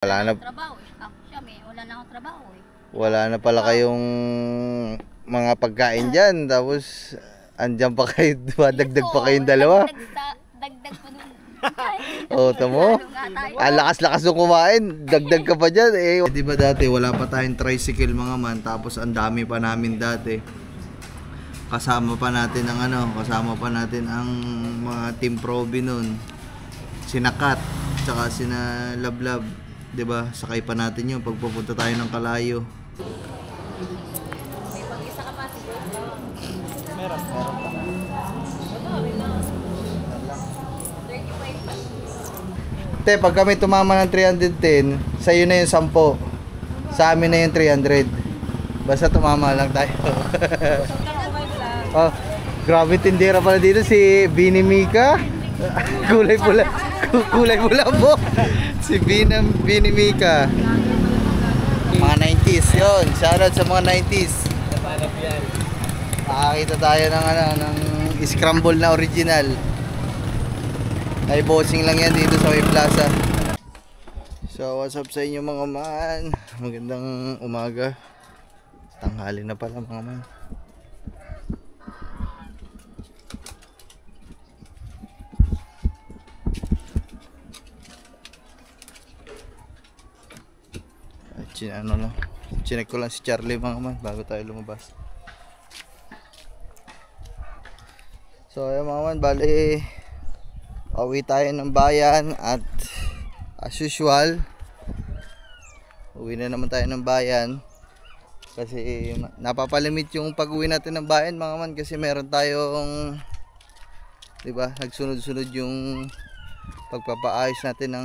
Wala na. Trabaho eh. Ako siya, wala na akong trabaho eh. Wala na pala kayong mga pagkain dyan. Tapos, andyan pa kayo, dagdag pa kayong dalawa. Dagdag pa dun. O, tamo. Ang lakas-lakas nung kumain. Dagdag ka pa dyan eh. Di ba dati, wala pa tayong tricycle mga man. Tapos, ang dami pa namin dati. Kasama pa natin ang mga Team Proby nun. Sinakat, tsaka sina Lablab. 'Di ba? Sakay pa natin 'yung pagpupunta tayo ng Kalayo. May pag-isa ka pa siguro. Meron pa. Te, pag kami tumama ng 310, sa iyo na 'yung 10. Sa amin na 'yung 300. Basta tumama lang tayo. Oh, grabe tindera pala dito si Bini Mika. Kulay pula. Kulay pula po. Si Bini Mika. Mga 90s 'yon. Shoutout sa mga 90s. Nakakita tayo ng scramble na original. Ay bossing lang yan dito sa May Plaza. So what's up sa inyo mga man? Magandang umaga. Tanghali na pala mga man. Chinek ko lang si Charlie mga man bago tayo lumabas. So ayun mga man, bali pauwi tayo ng bayan at as usual uwi na naman tayo ng bayan kasi napapalimit yung pag-uwi natin ng bayan mga man, kasi meron tayong, di ba, nagsunod-sunod yung pagpapaayos natin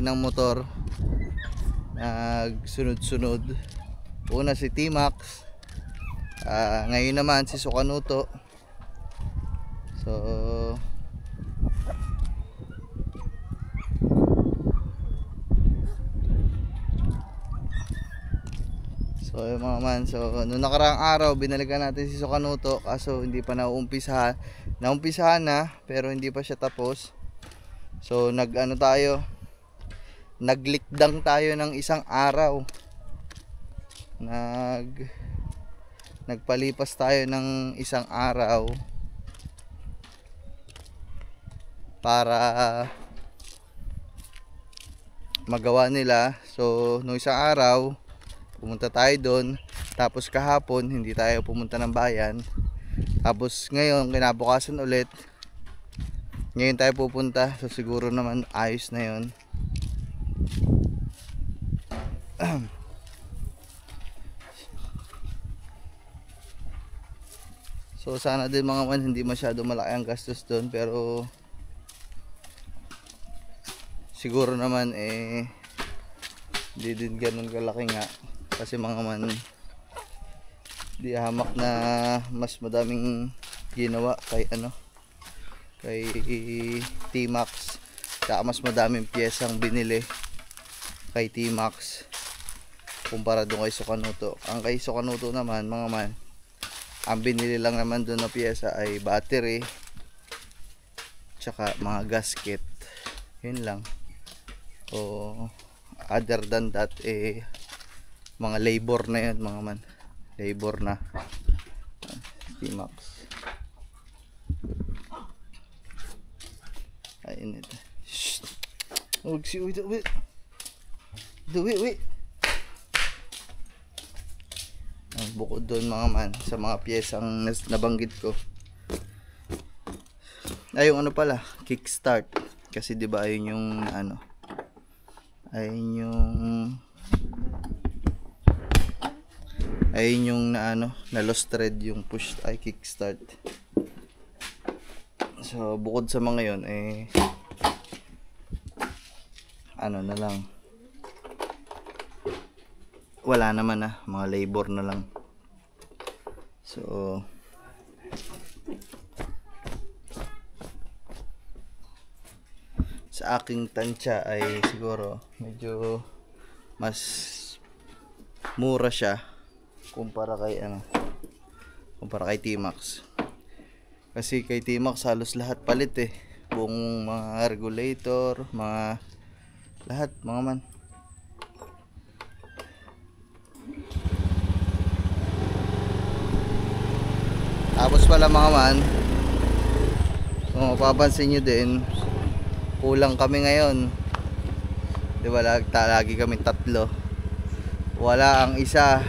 ng motor. Nagsunod-sunod. Una si T-Max, ngayon naman si Sukanuto. So yung mga man, so noong nakaraang araw binalikan natin si Sukanuto, kaso hindi pa nauumpisahan na, pero hindi pa siya tapos. So naglikdang tayo ng isang araw. Nagpalipas tayo ng isang araw para magawa nila. So nung isang araw pumunta tayo doon, tapos kahapon hindi tayo pumunta ng bayan, tapos ngayon kinabukasan ulit ngayon tayo pupunta. So siguro naman ayos na yun. So sana din mga man hindi masyado malaki ang gastos doon, pero siguro naman hindi din ganun kalaki nga, kasi mga man di hamak na mas madaming ginawa kay T-Max, saka mas madaming piyesang binili kay T-Max kumpara doon kay Sukanuto. Ang kay Sukanuto naman mga man, ang binili lang naman doon na piyesa ay battery tsaka mga gasket, yun lang. O other than that mga labor na yun mga man, labor na. T-Max ayun ito. Huwag si uwi bukod doon mga man sa mga piyesang nabanggit ko ay yung pala, kickstart, kasi di ba ayun yung na lost thread yung push ay kickstart. So bukod sa mga yon na lang, wala naman mga labor na lang. So sa aking tansya ay siguro medyo mas mura siya kumpara kay T-Max. Kasi kay T-Max halos lahat palit eh. Buong mga regulator, mga lahat mga man. Tapos pala mga man, kung mapapansin nyo din, kulang kami ngayon. Di ba lagi kami tatlo. Wala ang isa.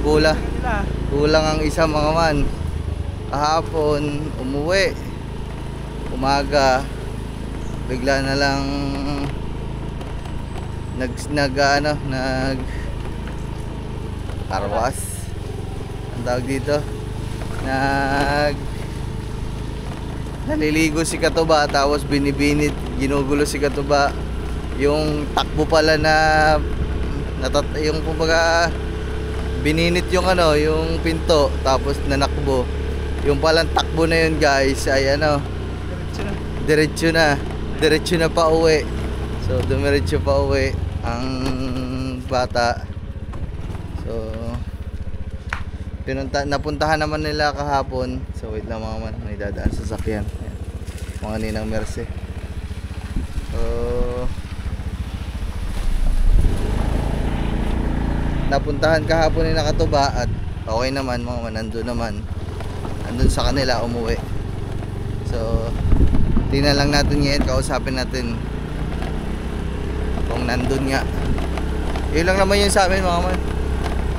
Kulang ang isa mga man. Kahapon umuwi. Umaga bigla na lang nag karwas. Ang tawag dito. Naliligo si Katuba, tapos binibinit, ginugulo si Katuba. Yung takbo pala yung kumbaga bininit yung yung pinto, tapos nanakbo. Yung palang takbo na yun guys ay diretso na pa uwi. So dumiretso pa uwi ang bata. So napuntahan naman nila kahapon. So wait lang mga man, may dadaan sa sakyan. Ayan. Mga ninang Merce. So napuntahan kahapon nila Katuba at okay naman mga man, nandun sa kanila umuwi. So tingnan lang natin ngayon, kausapin natin kung nandun nga. Yun lang naman yun sa amin mga man.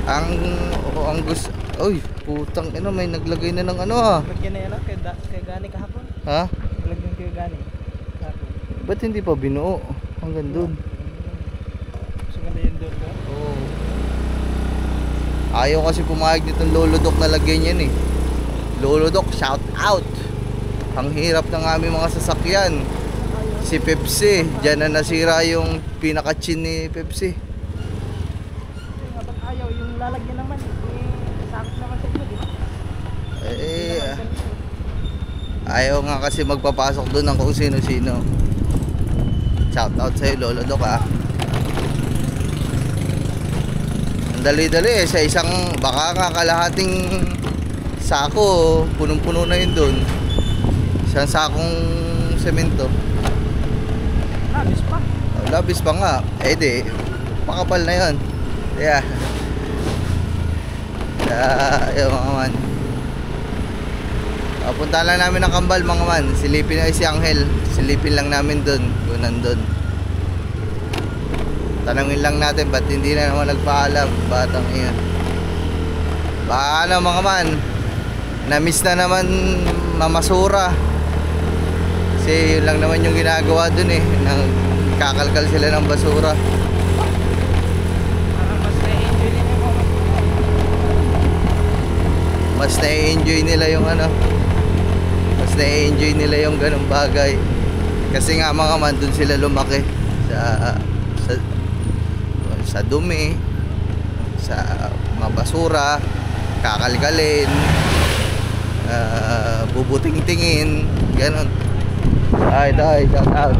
Ang gusto. Uy, putang ina, may naglagay na ng Lagyan na yan kay Gani kahapon. Ha? Lagyan kay Gani kahapon. Ba't hindi pa binuo? Hanggang dun. So ganda yun doon ko? Oo. Ayaw kasi pumayag nitong Lolodok na lagyan yan eh. Lolodok, shout out. Ang hirap ng aming mga sasakyan. Si Pepsi, dyan na nasira yung pinaka-chin ni Pepsi. Habang ayaw yung lalagyan naman, sakit naman sa inyo, di ba? Ayaw nga kasi magpapasok doon ng kung sino-sino. Shout out sa'yo Lolodok ah. Ang dali-dali sa isang baka nga kalahating sako, punong-puno na yun doon. Isang sakong semento. Labis pa. Labis pa nga. Di makapal na yun. Yeah. Yung mga man, punta lang namin ng Kambal mga man. Silipin ay si Angel. Silipin lang namin dun kung nandun. Tanungin lang natin ba't hindi na naman nagpaalam batang iyon. Baka mga man, na-miss na naman mamasura. Kasi yun lang naman yung ginagawa dun eh. Nagkakalkal sila ng basura. Parang mas na-enjoy nila yung mga. Mas na-enjoy nila yung mas na-enjoy nila yung ganung bagay. Kasi nga mga man, dun sila lumaki. Sa dumi, sa mga basura, kakalkalin, bubuting-tingin, ganon. Ay, shout out.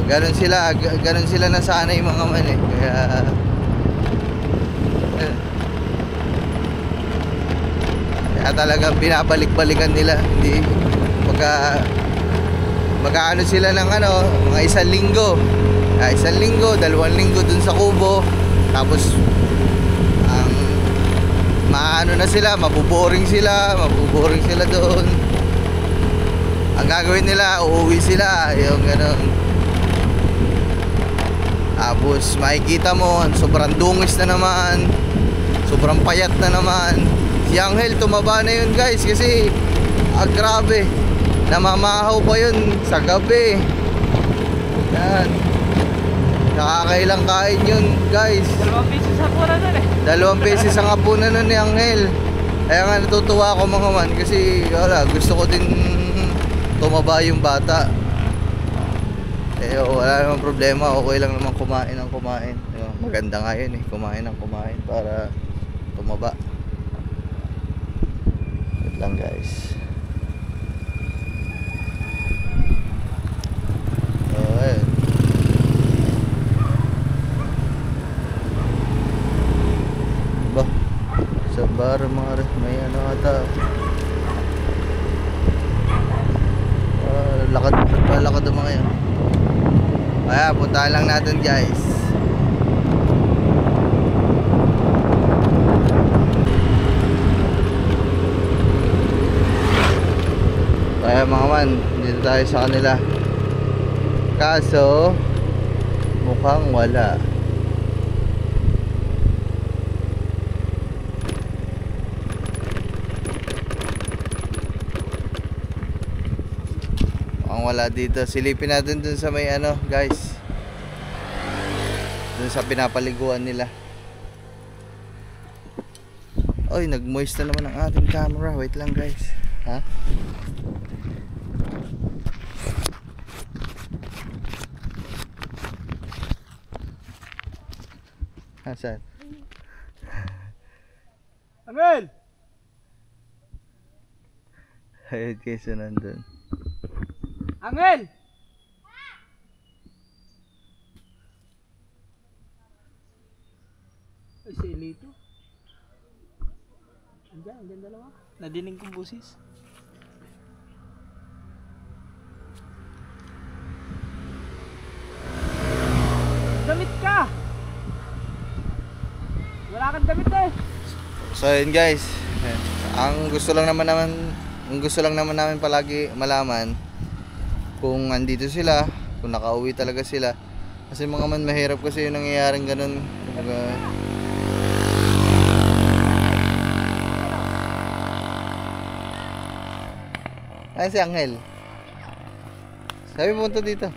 Ganon sila nasanay mga man eh. Kaya talagang binabalik-balikan nila. Hindi magkaano sila ng mga isang linggo, 2 linggo dun sa kubo. Tapos ang maano na sila, mabuboring sila doon. Ang gagawin nila, uuwi sila, yung gano'n. Tapos makikita mo, sobrang dungis na naman, sobrang payat na naman. Si Angel tumaba na yun guys, kasi grabe, namamahaw pa yun sa gabi. Yan, nakakailang kain yun guys. 2 beses sa pura nun eh. 2 beses ang hapunan nun ni Angel. Kaya nga natutuwa ako mga man, kasi gusto ko din tumaba yung bata. Wala namang problema, okay lang naman kumain ng kumain. Maganda nga yun kumain ng kumain para tumaba. Wait lang guys. Ayun. Ba, sa bar mga may ata. Lakad, lakad ang mga yan. Kaya, puntahan lang natin guys. Kaya mga man, dito tayo sa kanila. Kaso, mukhang wala. Mukhang wala dito. Silipin natin dun sa may ano guys. Dun sa pinapaliguan nila. Oy, nag-moist na naman ang ating camera. Wait lang guys. Ha? Asan? Angel! Ayun guys, nandun. Angel! Ay, si Elito. Andyan dalawa. Nadinig kong busis. Damit ka! Wala kang damit eh. So yun guys, ang gusto lang naman namin palagi malaman kung andito sila, kung nakauwi talaga sila. Kasi mga man mahirap kasi yung nangyayaring ganun. Kumbaga, ay si Angel. Sabi punta dito.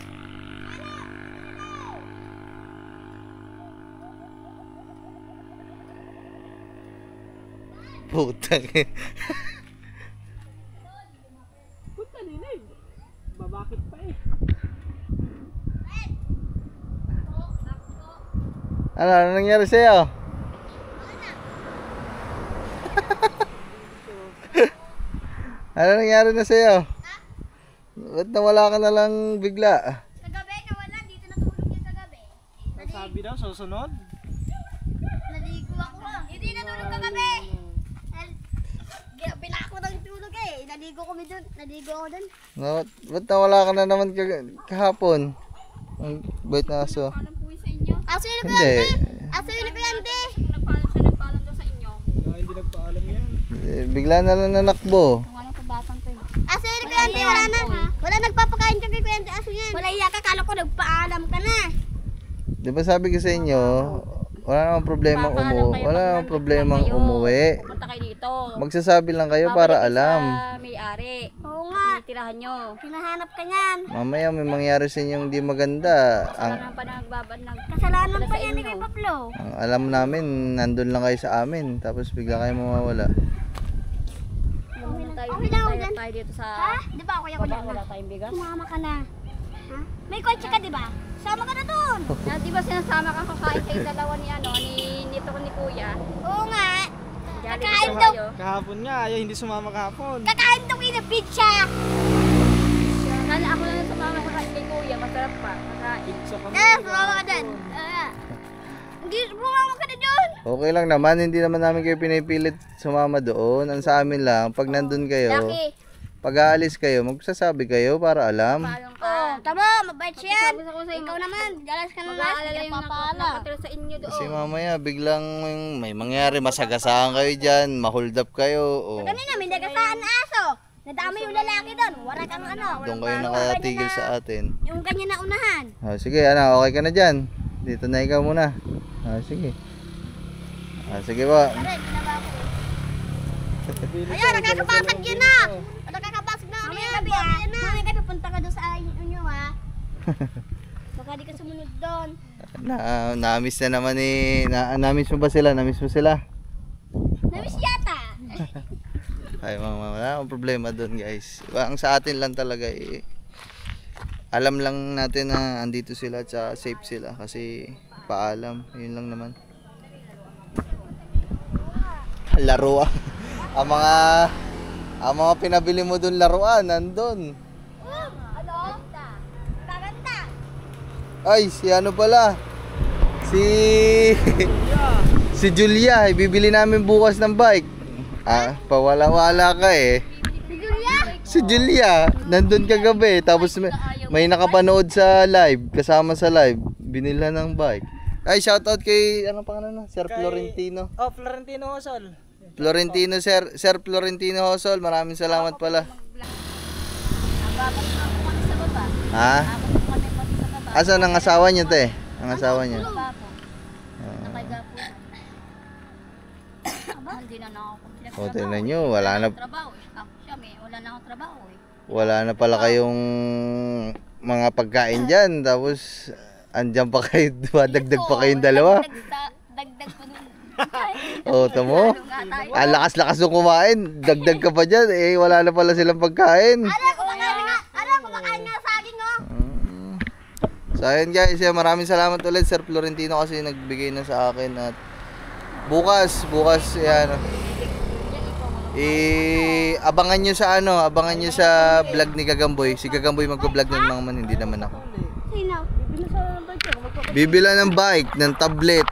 Putang. Punta nila eh. Babakit pa eh. Ano nangyari sa'yo? Ano nangyari na sa'yo? Ba't nawala ka na lang bigla? Kagabi, nawala. Dito natulog niya kagabi. Sabi daw, susunod. Naligo ako. Hindi natulog kagabi. Pinako ng tulog eh. Naligo kami dun. Naligo ako dun. Ba't nawala ka na naman kahapon? Ang bait na aso. Alam po sa inyo. Aso yun ko Hindi. Aso yun ko yan, de. Nagpaalam daw sa inyo. Hindi nagpaalam yan. Bigla na lang nanakbo. Kung anong kabasang ko yun. Aso yun ko yan, de. Wala na. Wala nagpapakain ka kay Kuya Ante. Aso yan. Wala iya ka. Kala ko nagpaalam ka na. Di ba sabi ko sa inyo, wala namang problemang umuwi. Pupunta kayo dito. Magsasabi lang kayo para alam. May-ari. Oo nga. Titirahan nyo. Hinahanap ka niyan. Mamaya may mangyari sa inyo hindi maganda. Kasalanan pa nagbabanag. Kasalanan pa yan ni kay Paplo. Ang alam namin, nandun lang kayo sa amin. Tapos bigla kayo mawawala. Tayo dito sa... Ha? Di ba ako yan? Wala tayong bigas. Sumama ka na. Ha? May kotse ka di ba? Sama ka na dun. Di ba sinasama kang kakain kayo dalawa ni ano, nito ko ni Kuya? Oo nga. Kakain daw. Kahapon nga, ayaw hindi sumama kahapon. Kakain daw kayo ng pizza. Sana ako lang sumama kakain kay Kuya. Masarap pa. Kakain. Pizza kami. Sumama ka dyan. Hindi, sumama ka na dun. Okay lang naman, hindi naman namin kayo pinipilit sumama doon. Ang sa amin lang, pag nandun kayo, Lucky. pag aalis kayo, magsasabi kayo para alam. Oo, tama, mabait siya. Ikaw naman, dalas ka na lang. Mag-aalala yung nakatira sa inyo doon. Kasi mamaya biglang may mangyari, masagasaan kayo dyan, mahold up kayo. O, Kanina, may nagasaan na aso. Nadami yung lalaki doon. Wala kang ano. doon kayo nakatigil sa atin. Yung ganyan na unahan. Sige, ano, okay ka na dyan. Dito na ikaw muna. Sige. Sige ba? Pare, ginawa ko eh. Ayan, nakakapasag yun na. Nakakapasag na kami. Mamaya gabi, punta ka doon sa inyo ha. Baka di ka sumunod doon. Na-miss na naman na-miss mo ba sila? Na-miss mo sila? Namiss yata. Ay, wala akong problema doon guys. Ang sa atin lang talaga alam lang natin na andito sila at safe sila kasi paalam, yun lang naman. Laruan. ang mga pinabili mo doon laruan nandun. Ano? Kaganda. Ay, si ano pala? Si Julia, ibibili namin bukas ng bike. Pawala-wala ka eh. Si Julia? Si Julia, nandun kagabi. Tapos may nakapanood sa live, kasama sa live. Binila ng bike. Ay, shoutout kay, anong pangalan na? Sir Florentino. Oh, Florentino Hosol. Florentino, Sir Florentino Hosol. Maraming salamat pala. Ababot na po kami sa baba. Ha? Abot po kami pati sa baba. Asan ang asawa niyo, te? Ang asawa niyo? Baba po. Nakaiga po. Aba, hindi na ako O, tingnan nyo, wala na, trabaho eh. Ako siya, wala na akong trabaho eh. wala na pala kayong mga pagkain dyan. Tapos, andyan pa kayo, dagdag pa kayong dalawa. Dagdag po dun. O, tamo. Ang lakas-lakas nung kumain. Dagdag ka pa dyan. Eh, wala na pala silang pagkain. Kumakain nga saging oh. So ayun guys, maraming salamat ulit Sir Florentino kasi nagbigay na sa akin at bukas yan. Abangan nyo sa abangan nyo sa vlog ni Gagamboy. Si Gagamboy magvo-vlog ng mga man, hindi naman ako. Sino? Bibila ng bike, ng tablet.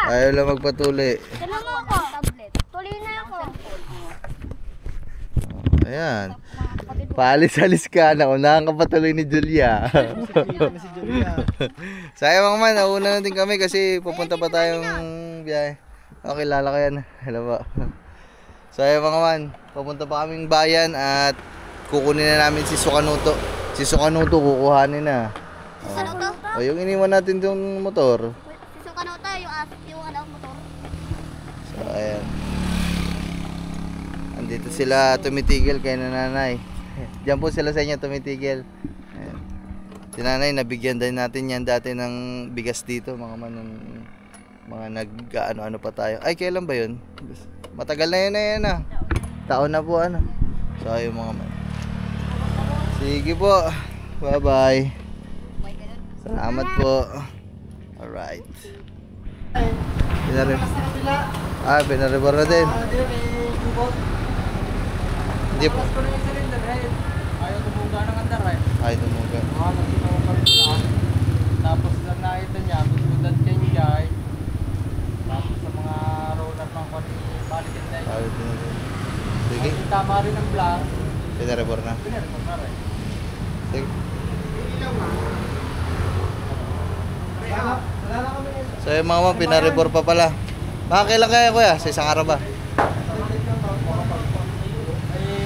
Ayaw lang magpatuli. Tinan mo ako. Tuloy na ako. Ayan. Paalis-alis ka na. Unahan ka patuloy ni Julia. Si Julia. Sayang mga man, nauna na din kami kasi pupunta pa tayong biyahe. Kilala ka yan. Hello ba? Sayang mga man, pupunta pa kaming bayan at kukunin na namin si Sukanuto. Si Sukanuto kukuhanin na. Sukanuto? Yung iniwan natin yung motor. Si Sukanuto, yung motor. So ayan. Andito sila tumitigil kay nanay. Diyan po sila sa inyo tumitigil. Ayan. Si nanay, nabigyan din natin yan dati ng bigas dito. Mga nag-ano pa tayo. Ay, kailan ba yun? Matagal na yan ah. Taon na po So ayun mga man. Sige po. Bye bye. Salamat po. Alright. Pinaribor na din. Hindi po. Ayaw tumuga ng andar eh. Ay, tumuga. Tapos lang nakita niya, gustudan kay niya eh. Tapos sa mga roller ng balikin na Ay, tumuga. Sige. Tama rin ang vlog. Pinaribor na. Pinaripon na rin. Sige. So yung mga mga pinaribor pa pala. Kailan kaya kuya? Sa isang araw ba? Ay,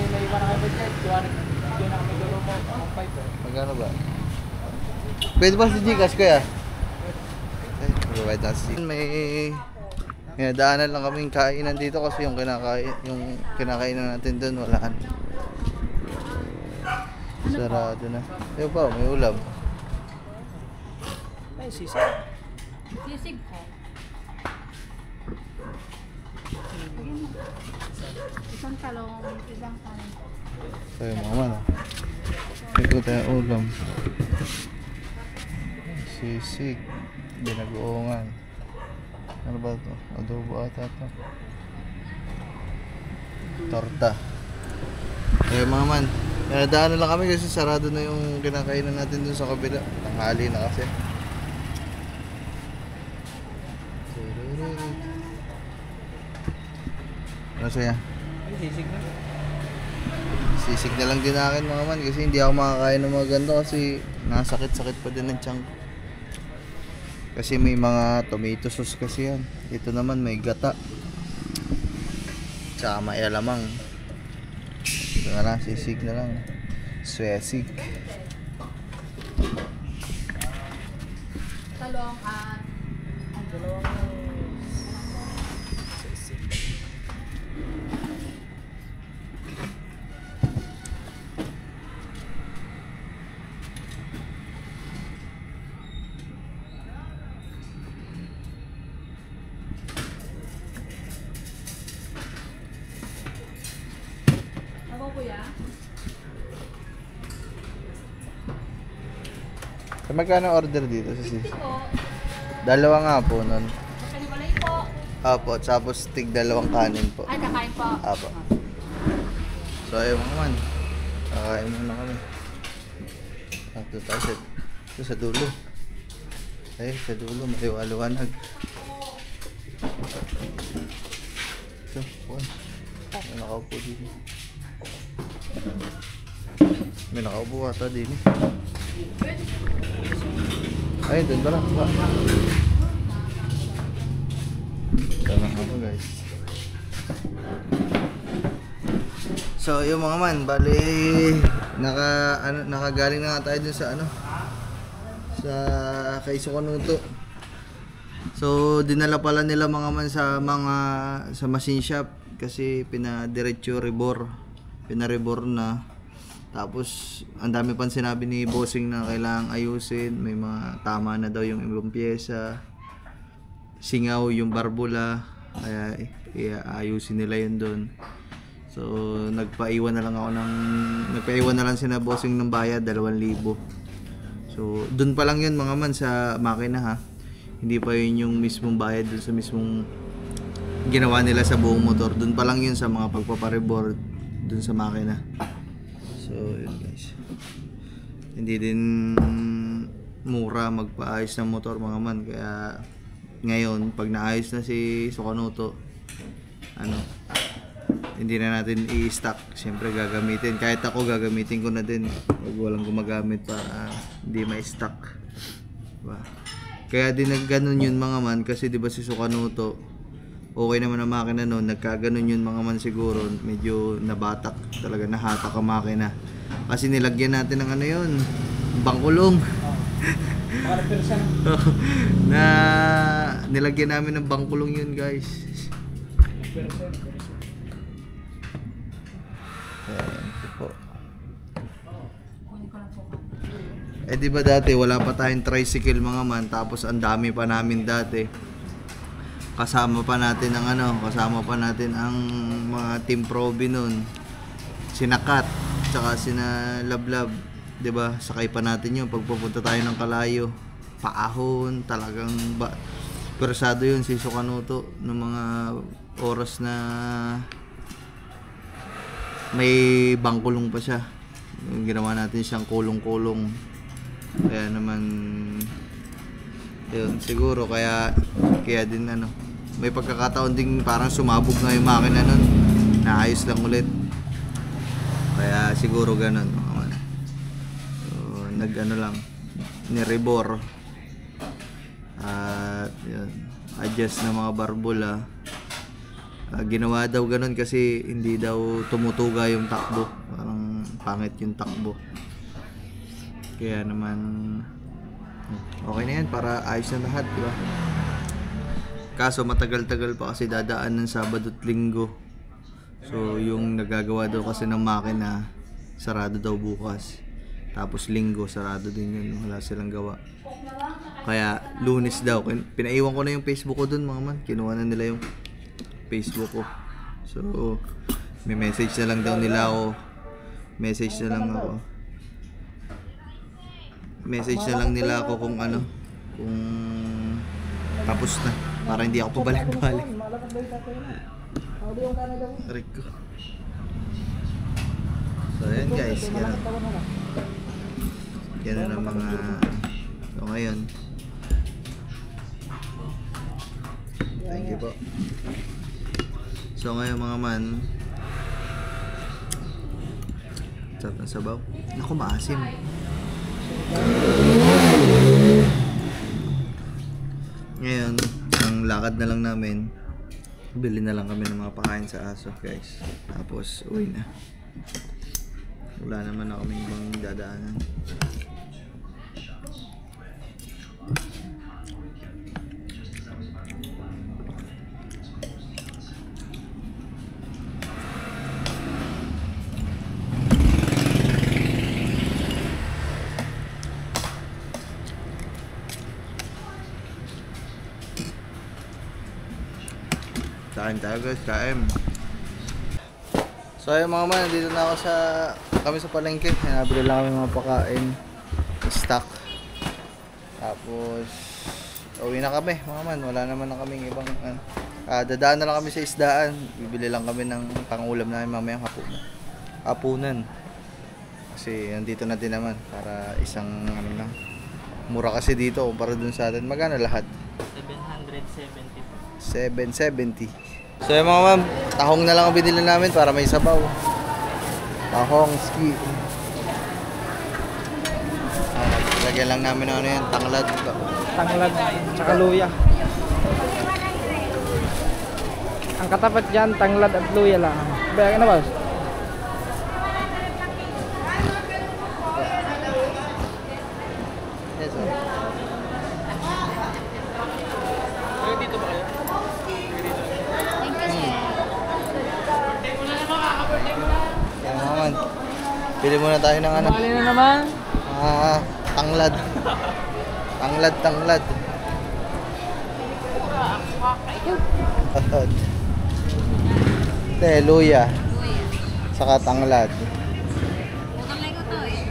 naiwan na kayo ba dyan? Diyan na kami gano'n mo. Ang pipe eh. Magkano ba? Pwede ba si Gcash kuya? Ay, magbabayad na si may daanan lang kaming kainan dito kasi yung kinakainan natin doon wala na. Sarado na. Ayun pa, may ulam. Ay, sisig. Sisig ko. Isang talong, isang kanin. So yung mga man. Ito tayo ulam. Sisig. Binagoongan. Ano ba ito? Adobo ata ito. Torta. Kaya mga man, daanan lang kami kasi sarado na yung kinakainan natin dun sa kabila. Tanghali na kasi. Ano saya? Ay, sisig na. Sisig na lang din akin mga man kasi hindi ako makakain ng mga ganito kasi nasakit-sakit pa din ng tiyan ko. Kasi may mga tomato sauce kasi yan. Ito naman may gata. Tsaka may alamang. Ito na lang, sisig na lang. Swesig. Talong at kuya? So, magkano order dito sa sisig? Po. Dalawa nga po nun. Kanibalay po. Apo, tapos tig dalawang kanin po. Ay, kakain po. Apo. So ayun mga man. Kakain muna kami. Ito tayo sa dulo. Ay, sa dulo. Maliwaliwanag. Ito, buwan. Nakaupo dito. May nakaupo ata din eh. Ayun, doon pala. Tanong ako guys. So yung mga man, bali nakagaling na nga tayo dun sa sa kay Sukanuto. So dinala pala nila mga man sa machine shop kasi pinarebor na. Tapos ang dami pang sinabi ni bossing na kailangang ayusin, may mga tama na daw yung ibang pyesa, singaw yung barbula, kaya ayusin nila yun doon. So nagpaiwan na lang sina bossing ng bayad 2,000. So doon pa lang yun mga man sa makina ha. Hindi pa yun yung mismong bayad doon sa mismong ginawa nila sa buong motor. Doon pa lang yun sa mga pagpaparebor doon sa makina. So yun guys. Hindi din mura magpaayos ng motor mga man, kaya ngayon pag naayos na si Sukanuto, hindi na natin i-stock. Siyempre gagamitin, kahit ako gagamitin ko na din pag walang gumagamit para hindi ma-stock, diba? Kaya din nagganon yun mga man, kasi diba si Sukanuto okay naman ang makina noon, nagkaganon yun mga man siguro, medyo nabatak talaga, nahatak ang makina kasi nilagyan natin ng yun, bangkulong. Na nilagyan namin ng bangkulong yun guys. Eh di ba dati wala pa tayong tricycle mga man, tapos ang dami pa namin dati. Kasama pa natin ang mga Team Proby noon. Sinakat, tsaka sina Lablab, 'di ba? Sakay pa natin 'yung pagpupunta tayo ng Kalayo. Paahon, talagang persado 'yun si Sukanuto ng mga oras na may bangkulong pa siya. Ginawa natin siyang kulong-kulong. Kaya naman yun, siguro kaya din may pagkakataon ding parang sumabog na yung makina nun, naayos lang ulit, kaya siguro ganun. So, lang nirebor at yun, adjust ng mga barbula. Ginawa daw ganun kasi hindi daw tumutuga yung takbo, parang pangit yung takbo, kaya naman okay na yan para ayos na lahat, diba? Kaso matagal-tagal pa kasi dadaan ng Sabado at Linggo. So yung nagagawa daw kasi ng makina, sarado daw bukas. Tapos Linggo, sarado din yun, wala silang gawa. Kaya Lunes daw, pinaiwan ko na yung Facebook ko dun mga man. Kinuha na nila yung Facebook ko. So may message na lang daw nila ako. Message na lang nila ako kung kung tapos na, para hindi ako pabalik-balik. Rico. So ayan guys, yan ang mga so ngayon. Thank you po. So ngayon mga man, sarap ng sabaw. Naku, maasim. Ngayon, ang lakad na lang namin, bili na lang kami ng mga pakain sa aso guys, tapos uwi na. Wala naman na kaming ibang dadaanan. Kain tayo guys, kain. So ayun mga man, nandito na ako kami sa palengke. Nabili lang kami mga pakain, stock. Tapos uwi na kami mga man, wala naman na kaming ibang dadaan na lang kami sa isdaan. Bibili lang kami ng pangulam namin mamayang hapunan. Kasi nandito na din naman para isang lang. Mura kasi dito kumpara dun sa atin. Magkano lahat? 770. So yung mga ma'am, tahong na lang ang binili namin para may sabaw. Tahong, ski. Lagyan lang namin ng ano yan, tanglad. Tanglad, tsaka luya. Ang katapat dyan, tanglad at luya lang. Bayagan na ba? Yes, sir. Dito ba kayo? Yan naman. Pili muna tayo ng ano. Mali na naman. Tanglad. Tanglad. Luya. Saka tanglad. Kamay ko to eh.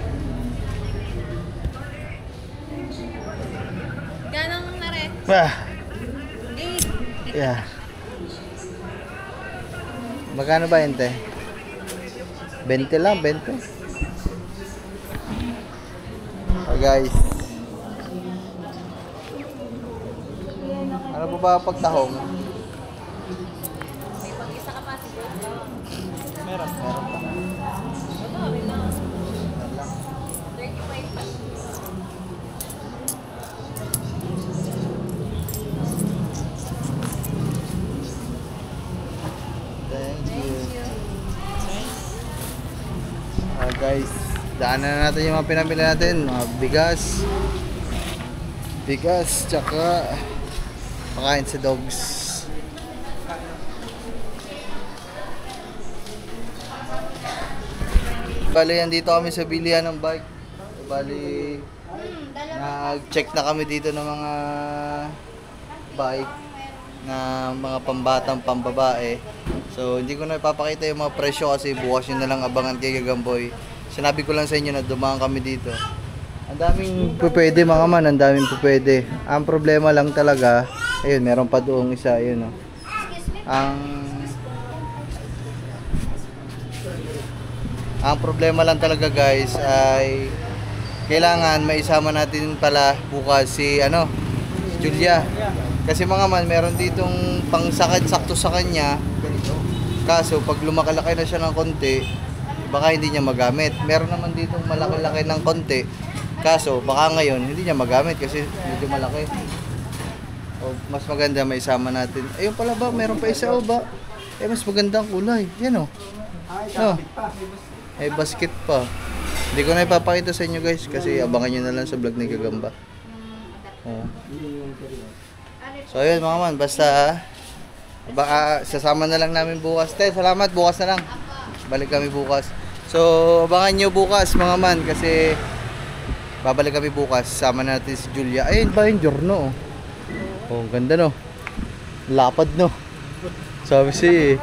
Ganong na rin? Yeah. Magkano ba yun, te? 20 lang, 20. Oh, guys. Ano po ba pagtahong? May pag-isa ka pa siguro. Meron. Meron pa. Ito, okay lang. 35 pa. Thank you. Guys, daanan na natin yung mga pinamili natin. Mga bigas, tsaka pakain sa dogs. Bali, andito kami sa bilihan ng bike. Bali, nag-check na kami dito ng mga bike na mga pambatang, pambabae. So, hindi ko na ipapakita yung mga presyo kasi bukas yun na lang abangan kay Gagamboy. Sinabi ko lang sa inyo na dumaan kami dito. Ang daming pupwede mga man, ang daming pupwede. Ang problema lang talaga, ayun, meron pa doong isa, ayun, oh. Ang problema lang talaga guys ay kailangan maisama natin pala bukas si Julia. Kasi mga man, meron ditong pangsakit sakto sa kanya. Kaso pag lumakalaki na siya ng konti, baka hindi niya magamit. Meron naman ditong malaki-laki ng konti. Kaso baka ngayon hindi niya magamit kasi medyo malaki. O mas maganda maisama natin. Ayun pala ba, meron pa isa o ba? Mas magandang kulay. Yan o. No. May basket pa. Hindi ko na ipapakita sa inyo guys kasi abangan nyo na lang sa vlog ni Gagamba. So ayun mga man, basta sasama na lang namin bukas. Te, salamat, bukas na lang. Balik kami bukas. So abangan nyo bukas mga man kasi babalik kami bukas. Sama natin si Julia. Ayun ba yung giorno? Oh, ganda no. Lapad no. Sabi si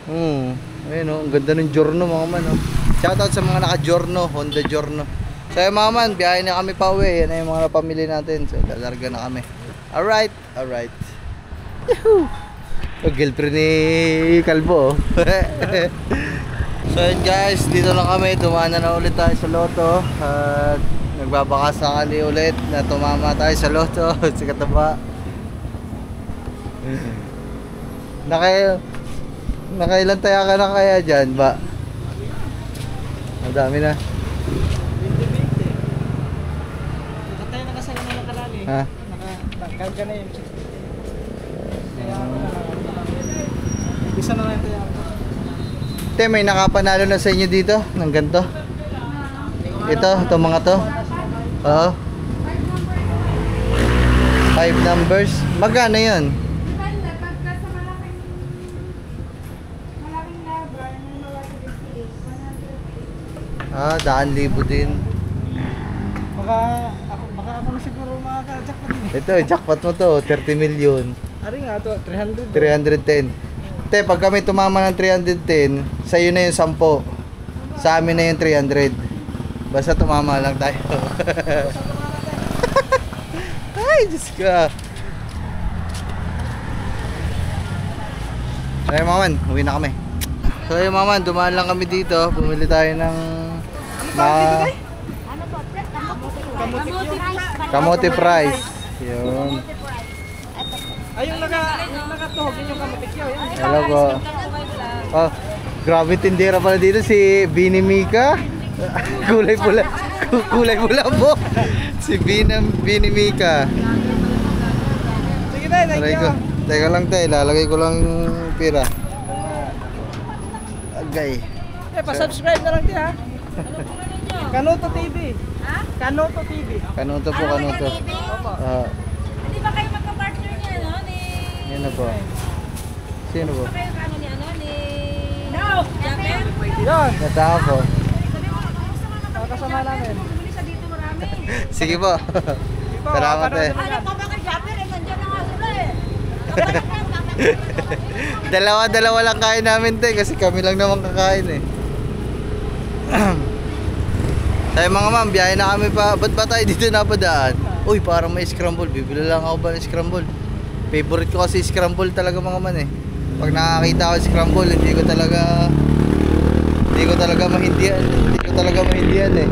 ayun oh, ang ganda ng Giorno mga man oh. Shoutout sa mga naka-Giorno, Honda Giorno. So yung mga man, biyahe na kami pa uwi. Yan na yung mga napamili natin. So lalarga na kami. Alright. Yahoo! Oh, girlfriend ni Kalbo oh. So yun guys, dito lang kami. Tumana na ulit tayo sa loto. At nagbabaka sakali ulit na tumama tayo sa loto. Sa kataba. Nakailan tayo ka na kaya dyan ba? Ang dami na. Tayo nakasala na nakalali. Ha? Nakakarga na yun. Isa na lang tayo. Te, may nakapanalo na sa inyo dito ng ganito. Itong mga to. Oo. 5 numbers. Magkano yun? Daan libo din. Baka ako na siguro makaka-jackpot din. Ito, jackpot mo to, 30 million. Ari nga to, 300. 310. Te, pag kami tumama ng 310, sa'yo na yung 10. Sa amin na yung 300. Basta tumama lang tayo. Ay, Diyos ka. So, yung maman, uwi na kami. So, yung maman, dumaan lang kami dito. Bumili tayo ng kamote price. Yun. Ay, yung nakatuhog yun yung kamatikyaw. Hello po. Oh, grabe tindera pala dito si Bini Mika. Kulay pula. Kulay pula po. Si Binimika. Sige tayo, thank Aray you. ko. Teka lang tayo, lalagay ko lang pira. Agay. Pa-subscribe na lang din ha. Kanuto TV. Ha? Kanuto TV. Kanuto po, kanuto. Ah, Hindi ba kayo magka-partner niya, no? Ni... yan na po. Sino po? Kayo ano ni ano? Ni... No! Jacker? Yun. Nataka po. Sabi mo, gusto mo Kasama namin. bumili sa dito marami. Sige po. Salamat eh. Alam pa ba kay Jacker? Eh, nandiyan na nga sila eh. Dalawa lang kain namin te kasi kami lang naman kakain eh. Tayo mga ma'am, biyahe na kami pa. Ba't ba tayo dito napadaan? Uy, parang may scramble. Bibili lang ako ba ng scramble? Favorite ko kasi scramble talaga mga man eh. Pag nakakita ko scramble, hindi ko talaga mahindihan eh.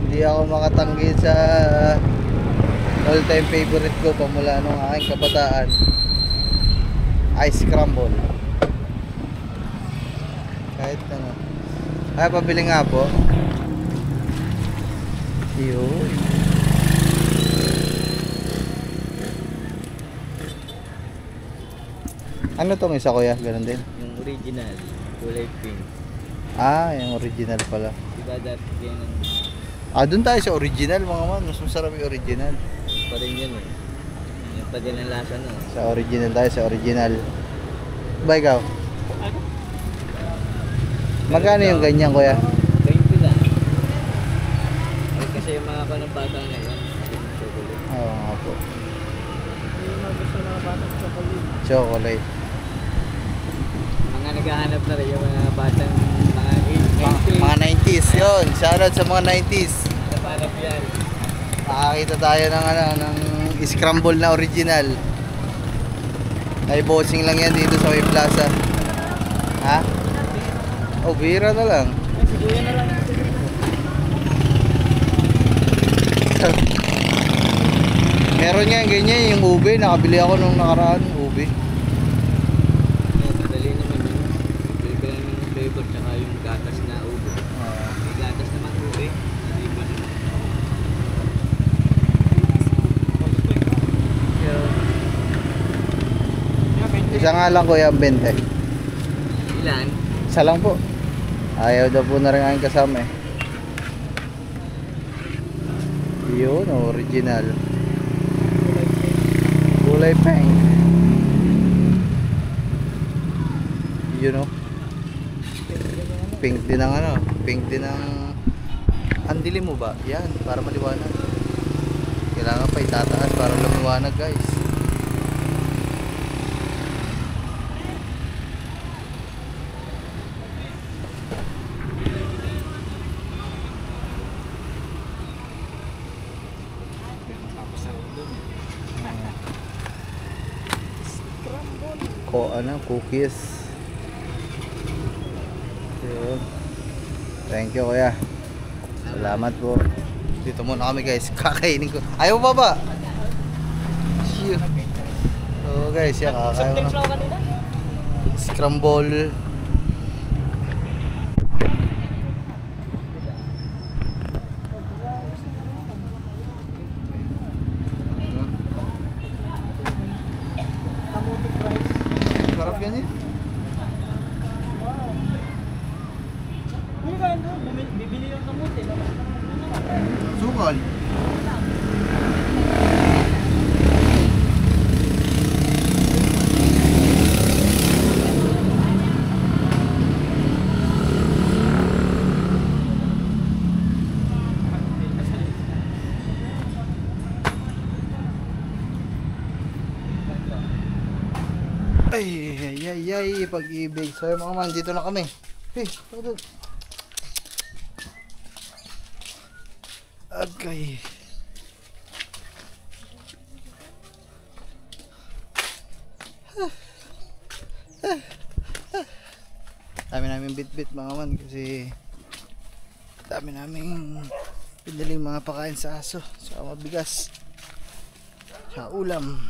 Hindi ako makatanggi sa all-time favorite ko pamula nung aking kabataan. Ice scramble. Kahit ano. Ay, pabili nga po. Yun. Ano tong isa kuya? Ganun din? Yung original, kulay pink. Ah, yung original pala. Diba dati ganyan Dun tayo sa original mga man. Mas masarap yung original. pa rin yun eh. Yung pa din ang lasa nun. Sa original tayo, sa original. Ba ikaw? Magkano yung ganyan kuya? 20 lang. Eh, kasi yung mga kanong bata ngayon, yung chocolate. Oo nga po. Yung mga gusto mga batang chocolate. Chocolate. Mga naghahanap na rin yung mga batang mga 80s. Mga 90s yun. Shoutout sa mga 90s. Napanap yan. Makakita tayo ng ng scramble na original. Ay bossing lang yan dito sa May Plaza. Ha? Oh, bira na lang. Siguyan na lang. Meron nga ganyan yung ube. Nakabili ako nung nakaraan ube. Madali naman yun. Bili ka lang ng flavor tsaka yung gatas na ube. May gatas naman ube. Hindi ba naman? Isa nga lang kuya ang 20. Ilan? Isa lang po. Ayaw daw po na rin aking kasama eh. Yun, original. Kulay pink. Yun o. Pink din ang ano. Pink din ang... Ang dilim mo ba? Yan, para maliwanag. Kailangan pa itataas para lumiwanag guys. Cookies. Yun. Thank you kuya. Salamat po. Dito muna kami guys. Kakainin ko. Ayaw pa ba? Shit. So guys, yan kakain ko na. Scramble. Sarap yan eh. Bibili yung kamuti. Sukal. Ay, pag-ibig. So mga man, dito na kami. Hey, ako doon. Okay. Dami namin bit-bit mga man kasi dami namin pinaling mga pakain sa aso, sa mabigas, sa ulam.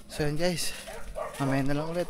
So yun guys, mamaya na lang ulit.